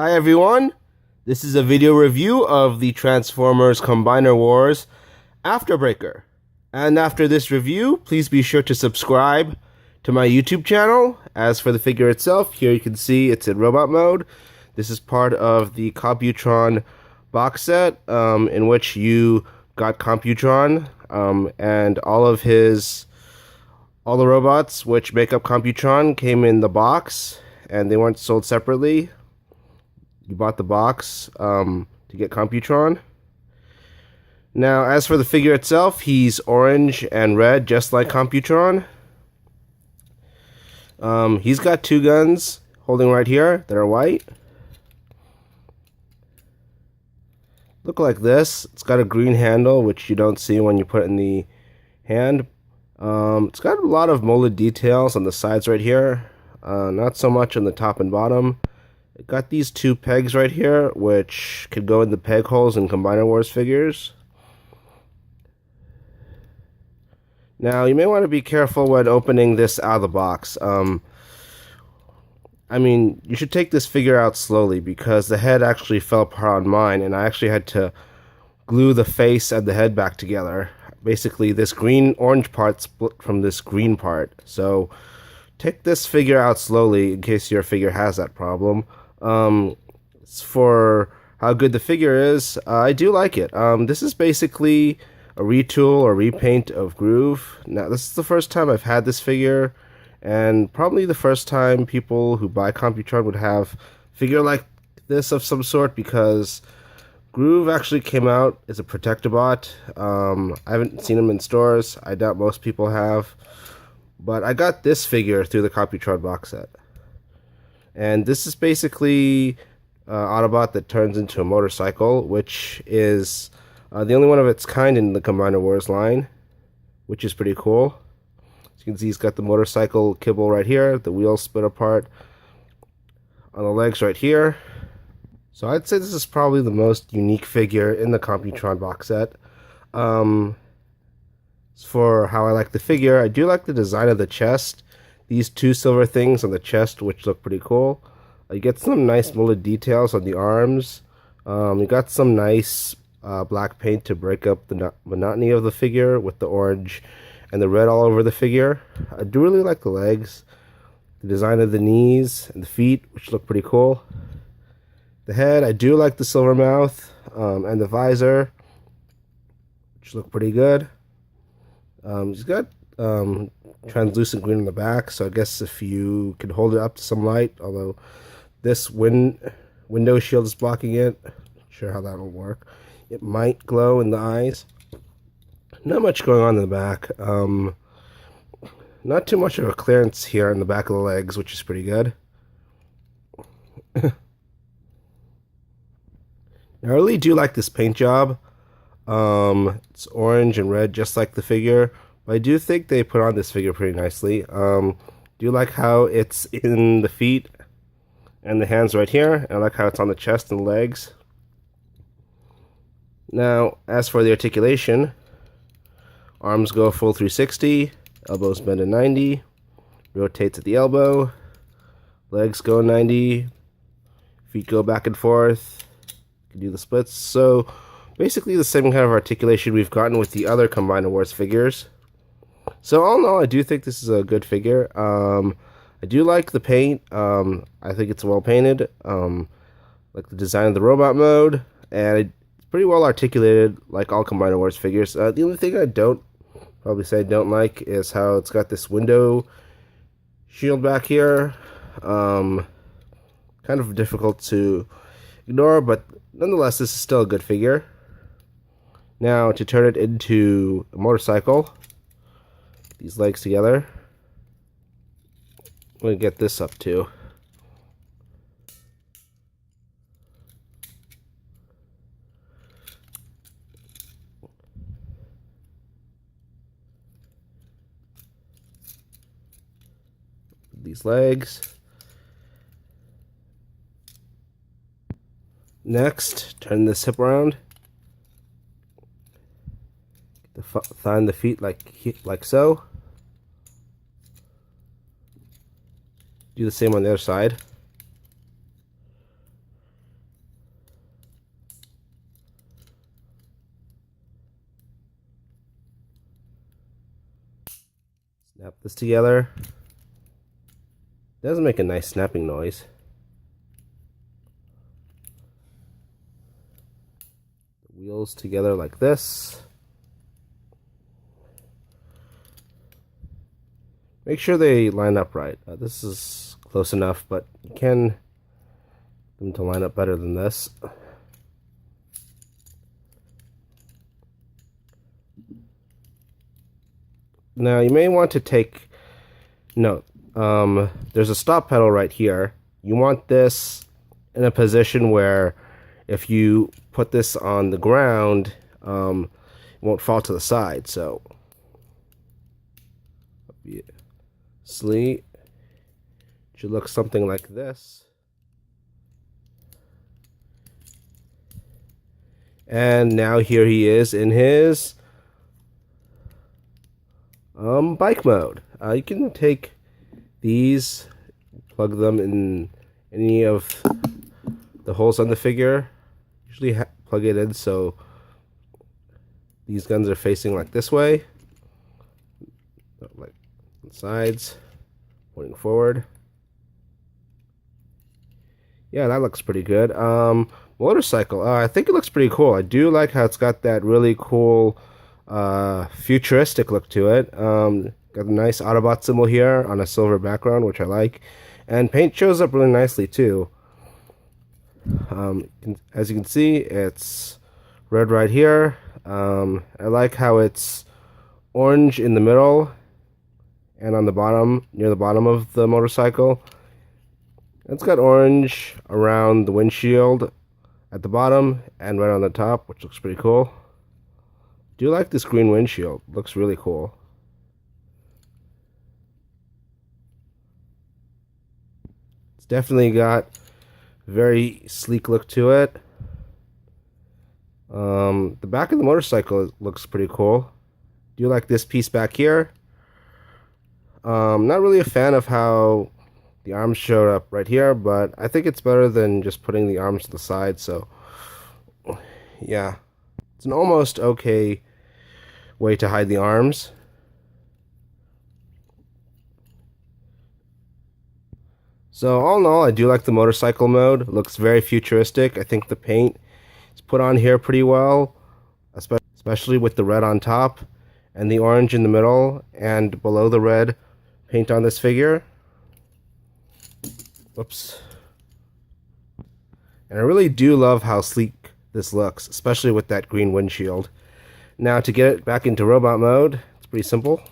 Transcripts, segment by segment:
Hi everyone, this is a video review of the Transformers Combiner Wars Afterbreaker. And after this review, please be sure to subscribe to my YouTube channel. As for the figure itself, here you can see it's in robot mode. This is part of the Computron box set, in which you got Computron and all the robots which make up Computron came in the box, and they weren't sold separately. You bought the box to get Computron. Now, as for the figure itself, he's orange and red, just like Computron. He's got two guns holding right here that are white. Look like this. It's got a green handle, which you don't see when you put it in the hand. It's got a lot of molded details on the sides right here. Not so much on the top and bottom. It got these two pegs right here, which could go in the peg holes in Combiner Wars figures. Now, you may want to be careful when opening this out of the box. You should take this figure out slowly because the head actually fell apart on mine, and I actually had to glue the face and the head back together. Basically, this orange part split from this green part. So, take this figure out slowly in case your figure has that problem. For how good the figure is, I do like it. This is basically a retool or repaint of Groove. Now, this is the first time I've had this figure, and probably the first time people who buy Computron would have a figure like this of some sort, because Groove actually came out as a Protectobot. I haven't seen him in stores. I doubt most people have. But I got this figure through the Computron box set. And this is basically an Autobot that turns into a motorcycle, which is the only one of its kind in the Combiner Wars line, which is pretty cool. As you can see, he's got the motorcycle kibble right here, the wheels split apart on the legs right here. So I'd say this is probably the most unique figure in the Computron box set. For how I like the figure, I do like the design of the chest. These two silver things on the chest, which look pretty cool. You get some nice molded details on the arms. You got some nice black paint to break up the monotony of the figure with the orange and the red all over the figure. I do really like the legs, the design of the knees and the feet, which look pretty cool. The head, I do like the silver mouth and the visor, which look pretty good. He's got translucent green on the back, so I guess if you can hold it up to some light, although this window shield is blocking it, not sure how that'll work. It might glow in the eyes. Not much going on in the back. Not too much of a clearance here in the back of the legs, which is pretty good. I really do like this paint job. It's orange and red, just like the figure. But I do think they put on this figure pretty nicely. Do like how it's in the feet and the hands right here. I like how it's on the chest and legs. Now, as for the articulation, arms go full 360, elbows bend to 90, rotates at the elbow, legs go 90, feet go back and forth. You can do the splits. So basically the same kind of articulation we've gotten with the other Combiner Wars figures. So all in all, I do think this is a good figure. I do like the paint. I think it's well painted. Like the design of the robot mode, and it's pretty well articulated, like all Combiner Wars figures. The only thing I don't like is how it's got this window shield back here. Kind of difficult to ignore, but nonetheless, this is still a good figure. Now, to turn it into a motorcycle, these legs together, I'm going to get this up too. These legs. Next, turn this hip around. The thigh and the feet like so. Do the same on the other side. this together. It does make a nice snapping noise. The wheels together like this. Make sure they line up right. This is close enough, but you can get them to line up better than this. Now you may want to take note. There's a stop pedal right here. You want this in a position where if you put this on the ground, it won't fall to the side. So obviously, it should look something like this. And now here he is in his bike mode. You can take these, plug them in any of the holes on the figure. Usually plug it in so these guns are facing like this way, like on the sides, pointing forward. Yeah, that looks pretty good. Motorcycle, I think it looks pretty cool. I do like how it's got that really cool futuristic look to it. Got a nice Autobot symbol here on a silver background, which I like. And paint shows up really nicely too. As you can see, it's red right here. I like how it's orange in the middle and on the bottom, near the bottom of the motorcycle. It's got orange around the windshield at the bottom and right on the top, which looks pretty cool. Do like this green windshield. Looks really cool. It's definitely got a very sleek look to it. The back of the motorcycle looks pretty cool. Do like this piece back here. Not really a fan of how the arms showed up right here, but I think it's better than just putting the arms to the side, so yeah. It's an almost okay way to hide the arms. So all in all, I do like the motorcycle mode. It looks very futuristic. I think the paint is put on here pretty well, especially with the red on top and the orange in the middle, and below the red paint on this figure. Whoops. And I really do love how sleek this looks, especially with that green windshield. Now to get it back into robot mode, it's pretty simple.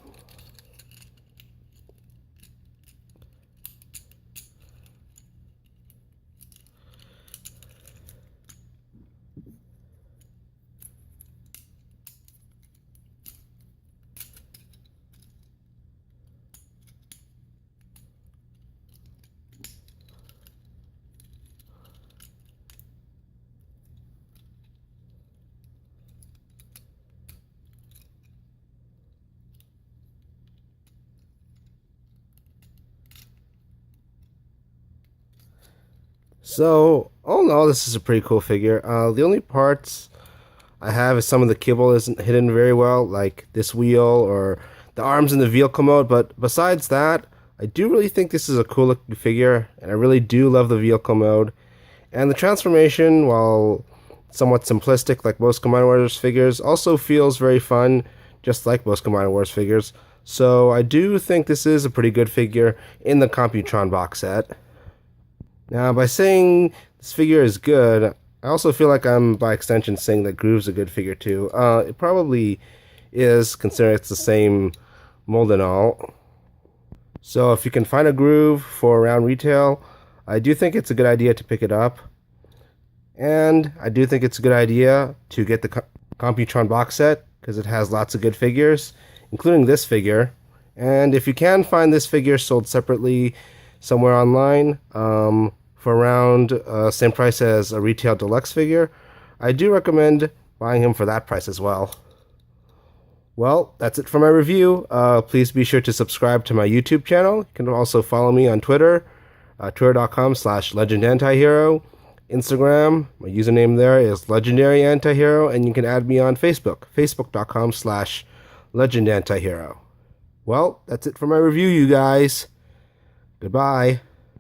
So, all in all, this is a pretty cool figure. The only parts I have is some of the kibble isn't hidden very well, like this wheel or the arms in the vehicle mode, but besides that, I do really think this is a cool looking figure, and I really do love the vehicle mode. And the transformation, while somewhat simplistic like most Combiner Wars figures, also feels very fun, just like most Combiner Wars figures. So I do think this is a pretty good figure in the Computron box set. Now, by saying this figure is good, I also feel like I'm, by extension, saying that Groove's a good figure too. It probably is, considering it's the same mold and all. So if you can find a Groove for around retail, I do think it's a good idea to pick it up. And I do think it's a good idea to get the Computron box set, because it has lots of good figures, including this figure. And if you can find this figure sold separately somewhere online, for around same price as a retail deluxe figure, I do recommend buying him for that price as well. Well, that's it for my review. Please be sure to subscribe to my YouTube channel. You can also follow me on Twitter, twitter.com/legendantihero. Instagram, my username there is legendaryantihero, and you can add me on Facebook, facebook.com/legendantihero. Well, that's it for my review, you guys. Goodbye.